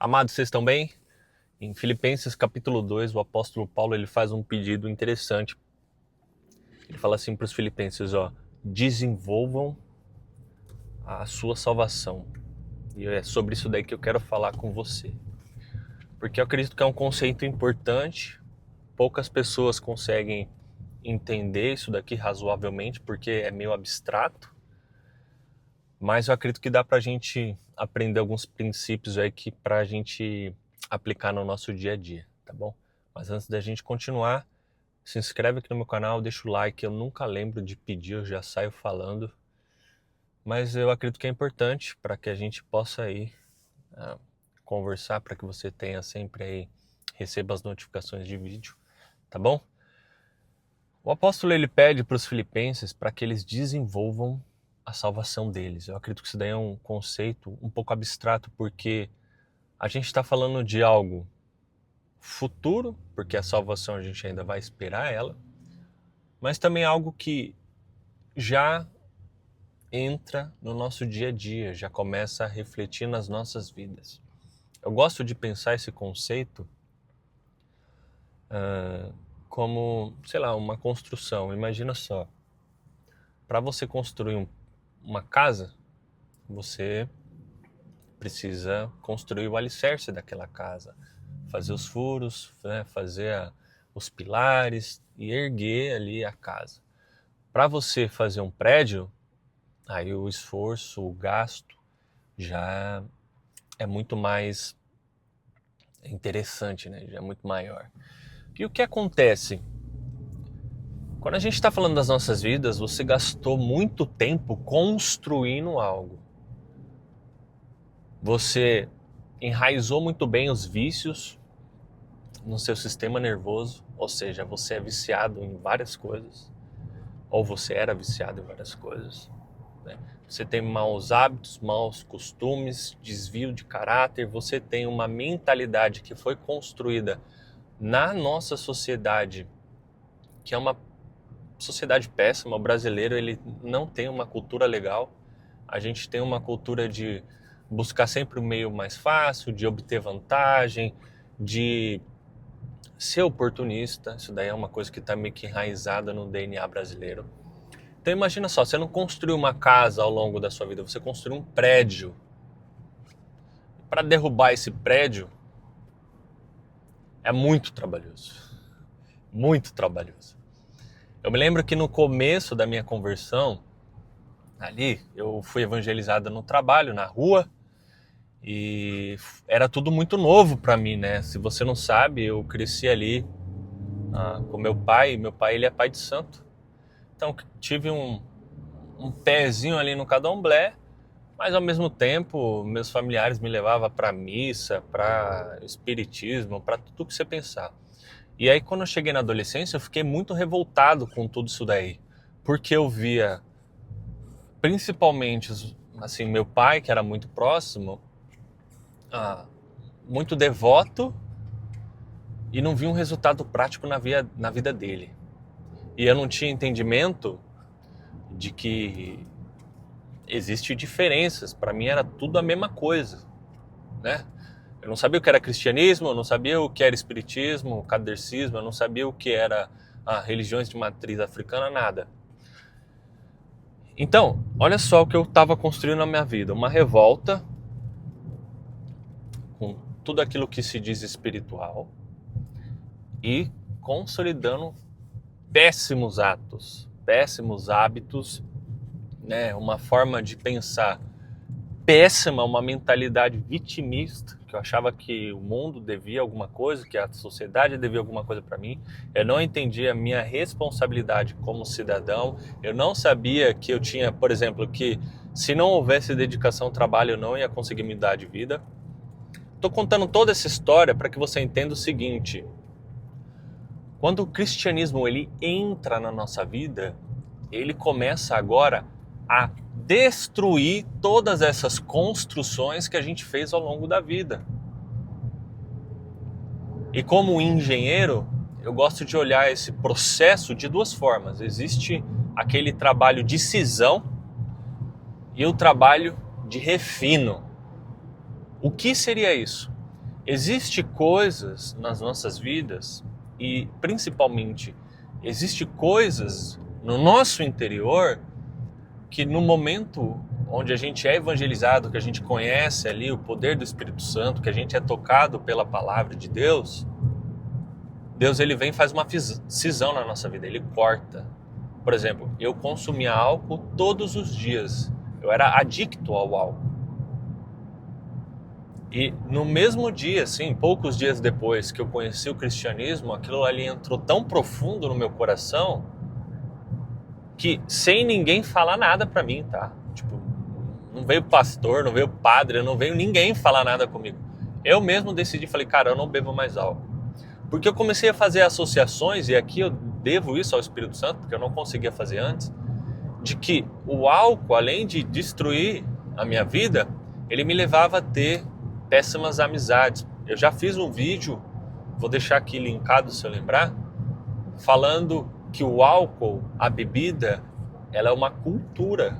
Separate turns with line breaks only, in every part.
Amados, vocês estão bem? Em Filipenses capítulo 2, o apóstolo Paulo ele faz um pedido interessante. Ele fala assim para os filipenses, desenvolvam a sua salvação. E é sobre isso daí que eu quero falar com você. Porque eu acredito que é um conceito importante, poucas pessoas conseguem entender isso daqui razoavelmente, porque é meio abstrato, mas eu acredito que dá para a gente aprender alguns princípios aí que para a gente aplicar no nosso dia a dia, tá bom? Mas antes da gente continuar, se inscreve aqui no meu canal, deixa o like, eu nunca lembro de pedir, eu já saio falando, mas eu acredito que é importante para que a gente possa aí conversar, para que você tenha sempre aí, receba as notificações de vídeo, tá bom? O apóstolo ele pede para os filipenses para que eles desenvolvam a salvação deles. Eu acredito que isso daí é um conceito um pouco abstrato, porque a gente está falando de algo futuro, porque a salvação a gente ainda vai esperar ela, mas também algo que já entra no nosso dia a dia, já começa a refletir nas nossas vidas. Eu gosto de pensar esse conceito como, sei lá, uma construção. Imagina só, para você construir uma casa, você precisa construir o alicerce daquela casa, fazer os furos, né, fazer os pilares e erguer ali a casa. Para você fazer um prédio, aí o esforço, o gasto já é muito mais interessante, né? Já é muito maior. E o que acontece? Quando a gente está falando das nossas vidas, você gastou muito tempo construindo algo. Você enraizou muito bem os vícios no seu sistema nervoso, ou seja, você é viciado em várias coisas, ou você era viciado em várias coisas, né? Você tem maus hábitos, maus costumes, desvio de caráter, você tem uma mentalidade que foi construída na nossa sociedade, que é uma sociedade péssima. O brasileiro ele não tem uma cultura legal, a gente tem uma cultura de buscar sempre o meio mais fácil, de obter vantagem, de ser oportunista. Isso daí é uma coisa que está meio que enraizada no DNA brasileiro. Então imagina só, você não construiu uma casa ao longo da sua vida, você construiu um prédio. Para derrubar esse prédio é muito trabalhoso. Muito trabalhoso. Eu me lembro que no começo da minha conversão, ali, eu fui evangelizado no trabalho, na rua, e era tudo muito novo para mim, né? Se você não sabe, eu cresci ali com meu pai ele é pai de santo. Então tive um pezinho ali no candomblé, mas ao mesmo tempo meus familiares me levavam para missa, para espiritismo, para tudo que você pensar. E aí quando eu cheguei na adolescência eu fiquei muito revoltado com tudo isso daí, porque eu via principalmente assim meu pai, que era muito próximo, muito devoto, e não via um resultado prático na vida dele. E eu não tinha entendimento de que existem diferenças. Para mim era tudo a mesma coisa, né? Eu não sabia o que era cristianismo, eu não sabia o que era espiritismo, kardecismo, eu não sabia o que era religiões de matriz africana, nada. Então, olha só o que eu estava construindo na minha vida. Uma revolta com tudo aquilo que se diz espiritual e consolidando péssimos atos, péssimos hábitos, né? Uma forma de pensar péssima, uma mentalidade vitimista, que eu achava que o mundo devia alguma coisa, que a sociedade devia alguma coisa para mim. Eu não entendia a minha responsabilidade como cidadão. Eu não sabia que eu tinha, por exemplo, que se não houvesse dedicação ao trabalho eu não ia conseguir mudar de vida. Estou contando toda essa história para que você entenda o seguinte: quando o cristianismo ele entra na nossa vida, ele começa agora a destruir todas essas construções que a gente fez ao longo da vida. E como engenheiro, eu gosto de olhar esse processo de duas formas. Existe aquele trabalho de cisão e o trabalho de refino. O que seria isso? Existem coisas nas nossas vidas e, principalmente, existem coisas no nosso interior que no momento onde a gente é evangelizado, que a gente conhece ali o poder do Espírito Santo, que a gente é tocado pela palavra de Deus, Deus ele vem e faz uma cisão na nossa vida, ele corta. Por exemplo, eu consumia álcool todos os dias, eu era adicto ao álcool. E no mesmo dia, assim, poucos dias depois que eu conheci o cristianismo, aquilo ali entrou tão profundo no meu coração que sem ninguém falar nada pra mim, tá? Tipo, não veio pastor, não veio padre, não veio ninguém falar nada comigo. Eu mesmo decidi, falei, cara, eu não bebo mais álcool. Porque eu comecei a fazer associações, e aqui eu devo isso ao Espírito Santo, porque eu não conseguia fazer antes, de que o álcool, além de destruir a minha vida, ele me levava a ter péssimas amizades. Eu já fiz um vídeo, vou deixar aqui linkado se eu lembrar, falando que o álcool, a bebida, ela é uma cultura,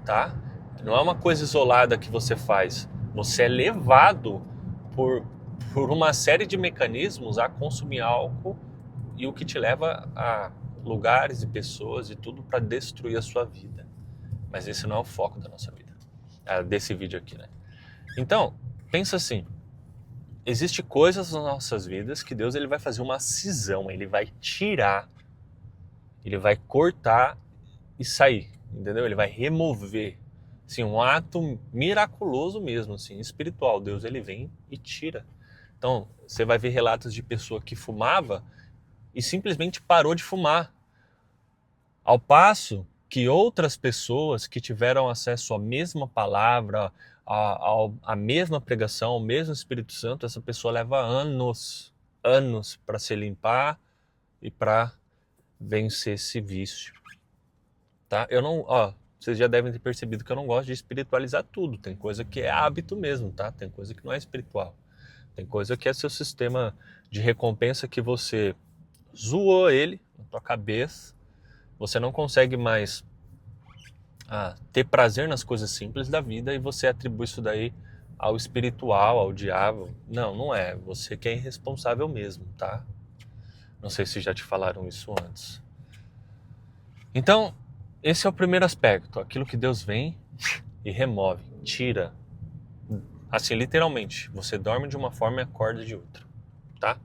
tá? Não é uma coisa isolada que você faz. Você é levado por uma série de mecanismos a consumir álcool e o que te leva a lugares e pessoas e tudo para destruir a sua vida. Mas esse não é o foco da nossa vida, desse vídeo aqui, né? Então, pensa assim, existem coisas nas nossas vidas que Deus ele vai fazer uma cisão, ele vai tirar, ele vai cortar e sair, entendeu? Ele vai remover, assim, um ato miraculoso mesmo, assim, espiritual. Deus ele vem e tira. Então, você vai ver relatos de pessoa que fumava e simplesmente parou de fumar. Ao passo que outras pessoas que tiveram acesso à mesma palavra, à mesma pregação, ao mesmo Espírito Santo, essa pessoa leva anos para se limpar e para vencer esse vício. Tá? Vocês já devem ter percebido que eu não gosto de espiritualizar tudo. Tem coisa que é hábito mesmo, tá? Tem coisa que não é espiritual. Tem coisa que é seu sistema de recompensa que você zoou ele na tua cabeça. Você não consegue mais ter prazer nas coisas simples da vida e você atribui isso daí ao espiritual, ao diabo. Não, não é. Você que é irresponsável mesmo, tá? Não sei se já te falaram isso antes. Então, esse é o primeiro aspecto. Aquilo que Deus vem e remove, tira. Assim, literalmente, você dorme de uma forma e acorda de outra, tá?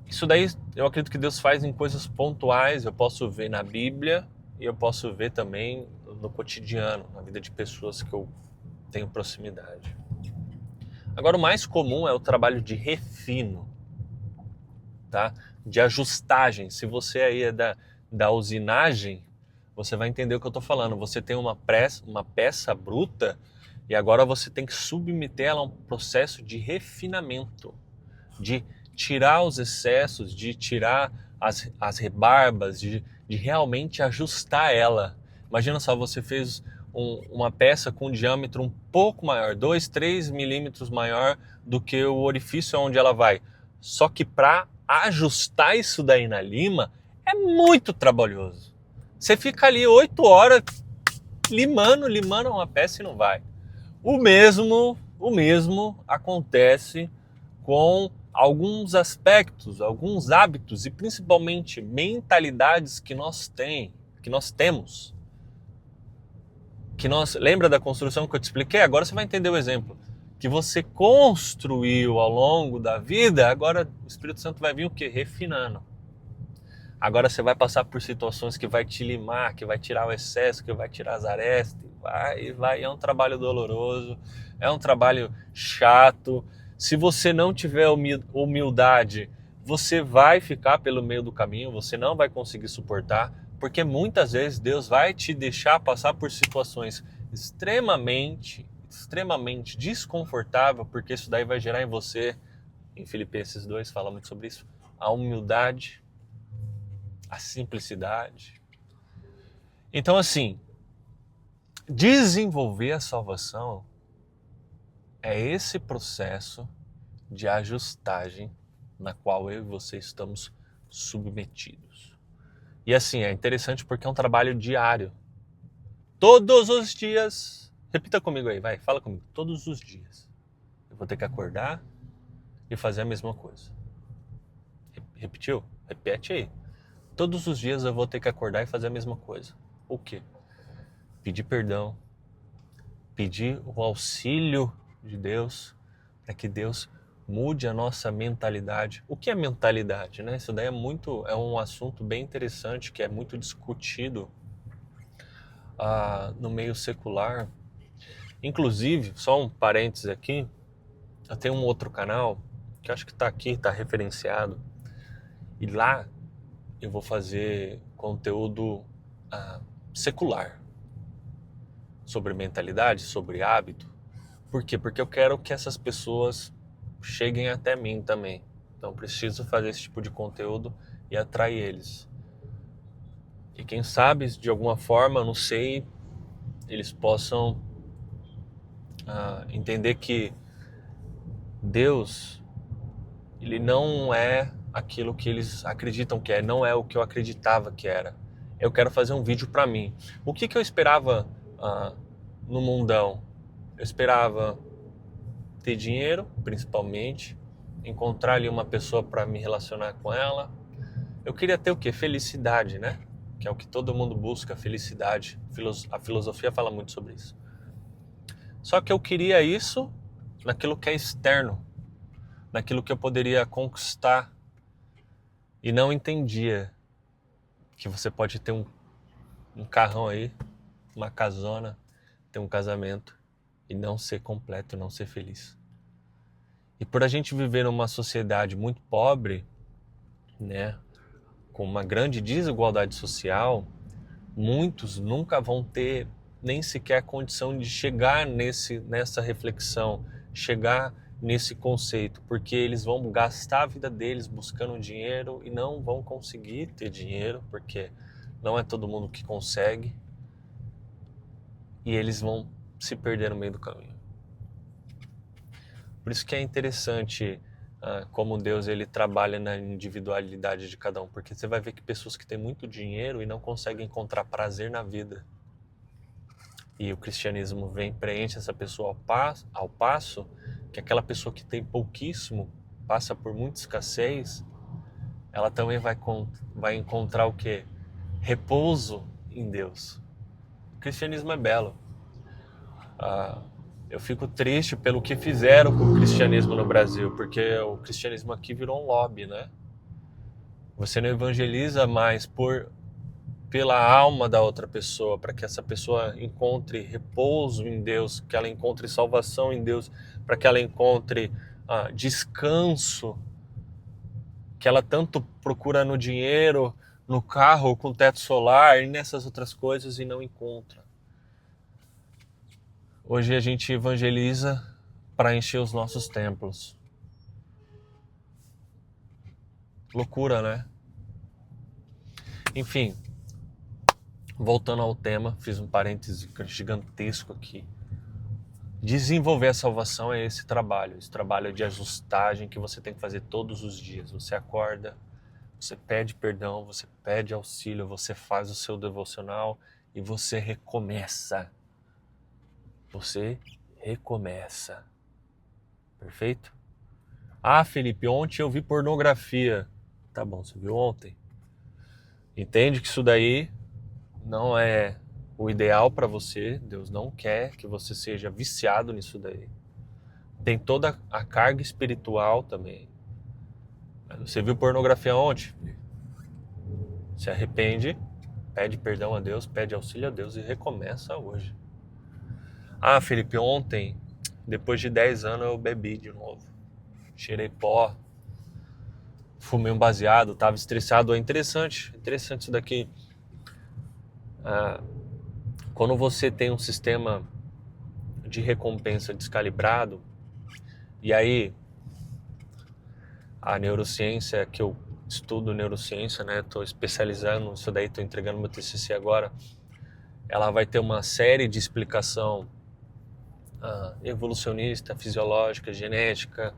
Isso daí eu acredito que Deus faz em coisas pontuais, eu posso ver na Bíblia e eu posso ver também no cotidiano, na vida de pessoas que eu tenho proximidade. Agora, o mais comum é o trabalho de refino, tá? De ajustagem. Se você aí é da usinagem, você vai entender o que eu estou falando. Você tem uma peça bruta e agora você tem que submeter ela a um processo de refinamento, de tirar os excessos, de tirar as rebarbas, de realmente ajustar ela. Imagina só, você fez uma peça com um diâmetro um pouco maior, 2, 3 milímetros maior do que o orifício onde ela vai. Só que para ajustar isso daí na lima é muito trabalhoso. Você fica ali 8 horas limando uma peça e não vai. O mesmo acontece com alguns aspectos, alguns hábitos e principalmente mentalidades que nós temos. Lembra da construção que eu te expliquei? Agora você vai entender o exemplo. Que você construiu ao longo da vida, agora o Espírito Santo vai vir o quê? Refinando. Agora você vai passar por situações que vai te limar, que vai tirar o excesso, que vai tirar as arestas, vai. É um trabalho doloroso, é um trabalho chato. Se você não tiver humildade, você vai ficar pelo meio do caminho, você não vai conseguir suportar, porque muitas vezes Deus vai te deixar passar por situações extremamente desconfortável, porque isso daí vai gerar em você, em Filipenses 2 fala muito sobre isso, a humildade, a simplicidade. Então, assim, desenvolver a salvação é esse processo de ajustagem na qual eu e você estamos submetidos. E assim, é interessante porque é um trabalho diário. Todos os dias, repita comigo aí, vai, fala comigo, todos os dias. eu vou ter que acordar e fazer a mesma coisa. Repetiu? Repete aí. Todos os dias eu vou ter que acordar e fazer a mesma coisa. O quê? Pedir perdão, pedir o auxílio de Deus para que Deus mude a nossa mentalidade. O que é mentalidade, né? Isso daí é um assunto bem interessante que é muito discutido no meio secular. Inclusive, só um parênteses aqui, eu tenho um outro canal que eu acho que está aqui, está referenciado, e lá eu vou fazer conteúdo secular sobre mentalidade, sobre hábito. Por quê? Porque eu quero que essas pessoas cheguem até mim também. Então preciso fazer esse tipo de conteúdo e atrair eles. E quem sabe, de alguma forma, não sei, eles possam entender que Deus, ele não é aquilo que eles acreditam que é, não é o que eu acreditava que era. Eu quero fazer um vídeo para mim. O que eu esperava no mundão? Eu esperava ter dinheiro, principalmente, encontrar ali uma pessoa para me relacionar com ela. Eu queria ter o quê? Felicidade, né? Que é o que todo mundo busca, felicidade. A filosofia fala muito sobre isso. Só que eu queria isso naquilo que é externo, naquilo que eu poderia conquistar, e não entendia que você pode ter um carrão aí, uma casona, ter um casamento e não ser completo, não ser feliz. E por a gente viver numa sociedade muito pobre, né, com uma grande desigualdade social, muitos nunca vão ter nem sequer a condição de chegar nessa reflexão, chegar nesse conceito, porque eles vão gastar a vida deles buscando dinheiro e não vão conseguir ter dinheiro, porque não é todo mundo que consegue, e eles vão se perder no meio do caminho. Por isso que é interessante como Deus ele trabalha na individualidade de cada um, porque você vai ver que pessoas que têm muito dinheiro e não conseguem encontrar prazer na vida, e o cristianismo vem preenche essa pessoa ao passo que aquela pessoa que tem pouquíssimo, passa por muita escassez, ela também vai encontrar o quê? Repouso em Deus. O cristianismo é belo. Eu fico triste pelo que fizeram com o cristianismo no Brasil, porque o cristianismo aqui virou um lobby, né? Você não evangeliza mais pela alma da outra pessoa, para que essa pessoa encontre repouso em Deus, que ela encontre salvação em Deus, para que ela encontre descanso, que ela tanto procura no dinheiro, no carro, com teto solar e nessas outras coisas e não encontra. Hoje a gente evangeliza para encher os nossos templos. Loucura, né? Enfim, voltando ao tema, fiz um parêntese gigantesco aqui. Desenvolver a salvação é esse trabalho de ajustagem que você tem que fazer todos os dias. Você acorda, você pede perdão, você pede auxílio, você faz o seu devocional e você recomeça. Você recomeça. Perfeito? Felipe, ontem eu vi pornografia. Tá bom, você viu ontem? Entende que isso daí não é o ideal para você. Deus não quer que você seja viciado nisso daí. Tem toda a carga espiritual também. Você viu pornografia ontem? Se arrepende, pede perdão a Deus, pede auxílio a Deus e recomeça hoje. Felipe, ontem, depois de 10 anos, eu bebi de novo. Cheirei pó, fumei um baseado, tava estressado. É interessante isso daqui. Quando você tem um sistema de recompensa descalibrado, e aí a neurociência, que eu estudo neurociência, né, estou especializando nisso daí, estou entregando meu TCC agora, ela vai ter uma série de explicação evolucionista, fisiológica, genética,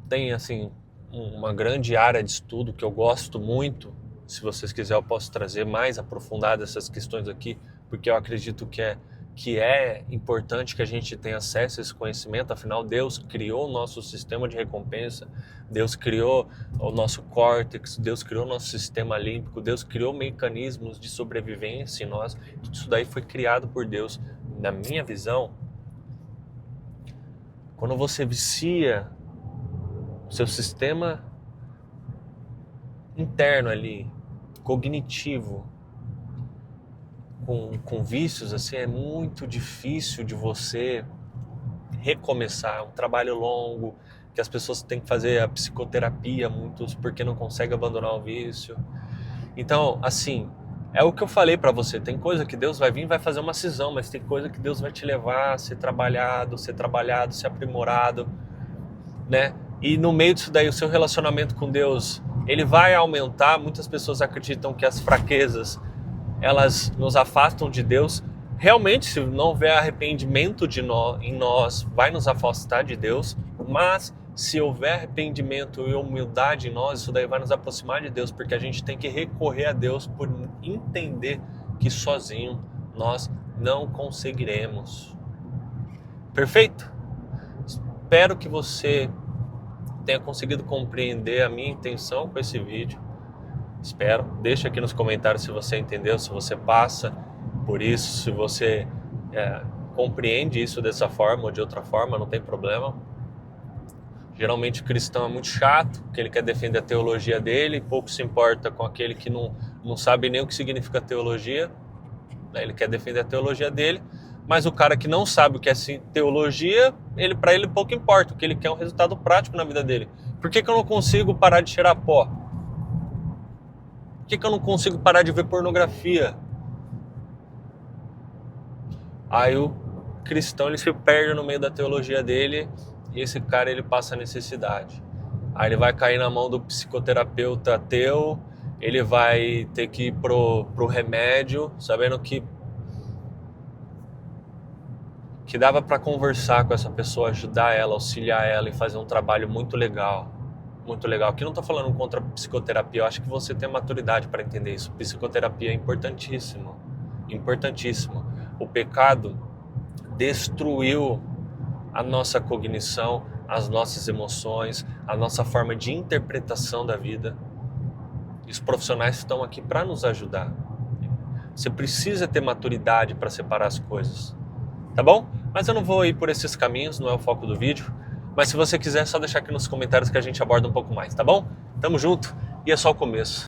tem assim uma grande área de estudo que eu gosto muito. Se vocês quiserem eu posso trazer mais aprofundado essas questões aqui, porque eu acredito que é que é importante que a gente tenha acesso a esse conhecimento, afinal Deus criou o nosso sistema de recompensa, Deus criou o nosso córtex, Deus criou o nosso sistema límbico, Deus criou mecanismos de sobrevivência em nós, tudo isso daí foi criado por Deus. Na minha visão, quando você vicia o seu sistema interno ali, cognitivo, com vícios, assim, é muito difícil de você recomeçar. É um trabalho longo, que as pessoas têm que fazer a psicoterapia, muitos porque não conseguem abandonar o vício. Então, assim, é o que eu falei pra você, tem coisa que Deus vai vir e vai fazer uma cisão, mas tem coisa que Deus vai te levar a ser trabalhado, ser aprimorado, né? E no meio disso daí, o seu relacionamento com Deus, ele vai aumentar. Muitas pessoas acreditam que as fraquezas, elas nos afastam de Deus. Realmente, se não houver arrependimento em nós, vai nos afastar de Deus. Mas se houver arrependimento e humildade em nós, isso daí vai nos aproximar de Deus, porque a gente tem que recorrer a Deus por entender que sozinho nós não conseguiremos. Perfeito? Espero que você tenha conseguido compreender a minha intenção com esse vídeo. Espero. Deixa aqui nos comentários se você entendeu, se você passa por isso, se você compreende isso dessa forma ou de outra forma, não tem problema. Geralmente o cristão é muito chato, que ele quer defender a teologia dele, pouco se importa com aquele que não sabe nem o que significa teologia, né? Ele quer defender a teologia dele, mas o cara que não sabe o que é teologia, para ele pouco importa, o que ele quer é um resultado prático na vida dele. Por que eu não consigo parar de cheirar pó? Por que eu não consigo parar de ver pornografia? Aí o cristão, ele se perde no meio da teologia dele e esse cara, ele passa necessidade. Aí ele vai cair na mão do psicoterapeuta ateu, ele vai ter que ir pro remédio, sabendo que dava para conversar com essa pessoa, ajudar ela, auxiliar ela e fazer um trabalho muito legal. Muito legal. Aqui não estou falando contra a psicoterapia, eu acho que você tem maturidade para entender isso. Psicoterapia é importantíssimo, importantíssimo. O pecado destruiu a nossa cognição, as nossas emoções, a nossa forma de interpretação da vida. E os profissionais estão aqui para nos ajudar. Você precisa ter maturidade para separar as coisas, tá bom? Mas eu não vou ir por esses caminhos, não é o foco do vídeo. Mas se você quiser, é só deixar aqui nos comentários que a gente aborda um pouco mais, tá bom? Tamo junto e é só o começo.